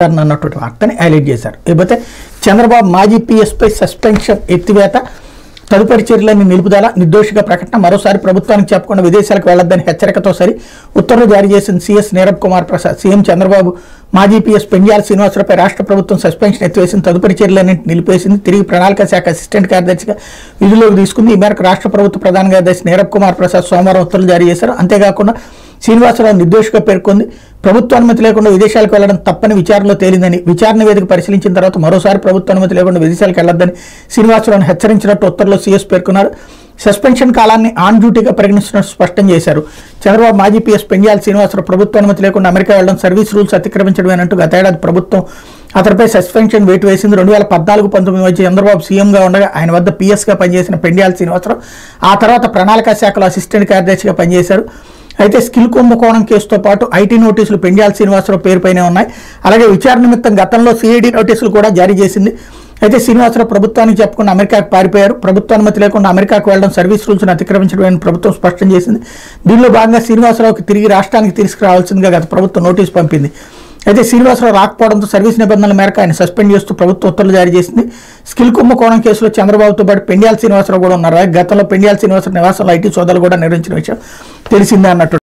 అన్నటువంటి వార్తని హైలైట్ చేశారు. లేకపోతే చంద్రబాబు మాజీ పీఎస్పై సస్పెన్షన్ ఎత్తివేత, తదుపరి చర్యలని నిలుపుదల, నిర్దోషిగా ప్రకటన, మరోసారి ప్రభుత్వానికి చెప్పకుండా విదేశాలకు వెళ్లొద్దని హెచ్చరికతో సరి ఉత్తర్వులు జారీ చేసిన సీఎస్ నీరబ్ కుమార్ ప్రసాద్. సీఎం చంద్రబాబు మాజీ పీఎస్ పెండ్యాల శ్రీనివాసరావుపై రాష్ట్ర ప్రభుత్వం సస్పెన్షన్ ఎత్తివేసింది, తదుపరి చర్యలన్నింటినీ నిలిపేసింది, తిరిగి ప్రణాళిక శాఖ అసిస్టెంట్ కార్యదర్శిగా విధుల్లోకి తీసుకుంది. ఈ మేరకు రాష్ట్ర ప్రభుత్వ ప్రధాన కార్యదర్శి నీరబ్ కుమార్ ప్రసాద్ సోమవారం ఉత్తర్వులు జారీ చేశారు. అంతేకాకుండా శ్రీనివాసరావు నిర్దోషిగా పేర్కొంది. ప్రభుత్వ అనుమతి లేకుండా విదేశాలకు వెళ్లడం తప్పని విచారణలో తేలిందని, విచారణ వేదిక పరిశీలించిన తర్వాత మరోసారి ప్రభుత్వ అనుమతి లేకుండా విదేశాలకు వెళ్లొద్దని శ్రీనివాసరావును హెచ్చరించినట్టు ఉత్తర్వులో సీఎస్ పేర్కొన్నారు. సస్పెన్షన్ కాలాన్ని ఆన్ డ్యూటీగా పరిగణిస్తున్నట్టు స్పష్టం చేశారు. చంద్రబాబు మాజీ పీఎస్ పెండ్యాల శ్రీనివాసరావు ప్రభుత్వ అనుమతి లేకుండా అమెరికా వెళ్లడం సర్వీస్ రూల్స్ అతిక్రమించడమేనంటూ గతేడాది ప్రభుత్వం అతనిపై సస్పెన్షన్ వేటు వేసింది. 2014-19 మధ్య చంద్రబాబు సీఎంగా ఉండగా ఆయన వద్ద పీఎస్గా పనిచేసిన పెండ్యాల శ్రీనివాసరావు ఆ తర్వాత ప్రణాళిక శాఖలో అసిస్టెంట్ కార్యదర్శిగా పనిచేశారు. అయితే స్కిల్ కుంభకోణం కేసుతో పాటు ఐటీ నోటీసులు పెండ్యాల శ్రీనివాసరావు పేరుపైనే ఉన్నాయి. అలాగే విచారణ నిమిత్తం గతంలో సిఐడి నోటీసులు కూడా జారీ చేసింది. అయితే శ్రీనివాసరావు ప్రభుత్వానికి చెప్పకుండా అమెరికాకు పారిపోయారు. ప్రభుత్వ అనుమతి లేకుండా అమెరికాకు వెళ్లడం సర్వీస్ రూల్స్ను అతిక్రమించడమని ప్రభుత్వం స్పష్టం చేసింది. దీనిలో భాగంగా శ్రీనివాసరావుకి తిరిగి రాష్ట్రానికి తీసుకురావాల్సిందిగా గత ప్రభుత్వం నోటీసు పంపింది. అయితే శ్రీనివాసరావు రాకపోవడంతో సర్వీస్ నిబంధనల మేరకు ఆయన సస్పెండ్ చేస్తూ ప్రభుత్వం ఉత్తర్వులు జారీ చేసింది. స్కిల్ కుంభకోణం కేసులో చంద్రబాబుతో పాటు పెండ్యాల శ్రీనివాసరావు కూడా ఉన్నారు. గతంలో పెండ్యాల శ్రీనివాసరావు నివాసంలో ఐటీ సోదాలు కూడా నిర్వహించిన విషయం తెలిసిందే అన్నట్టు.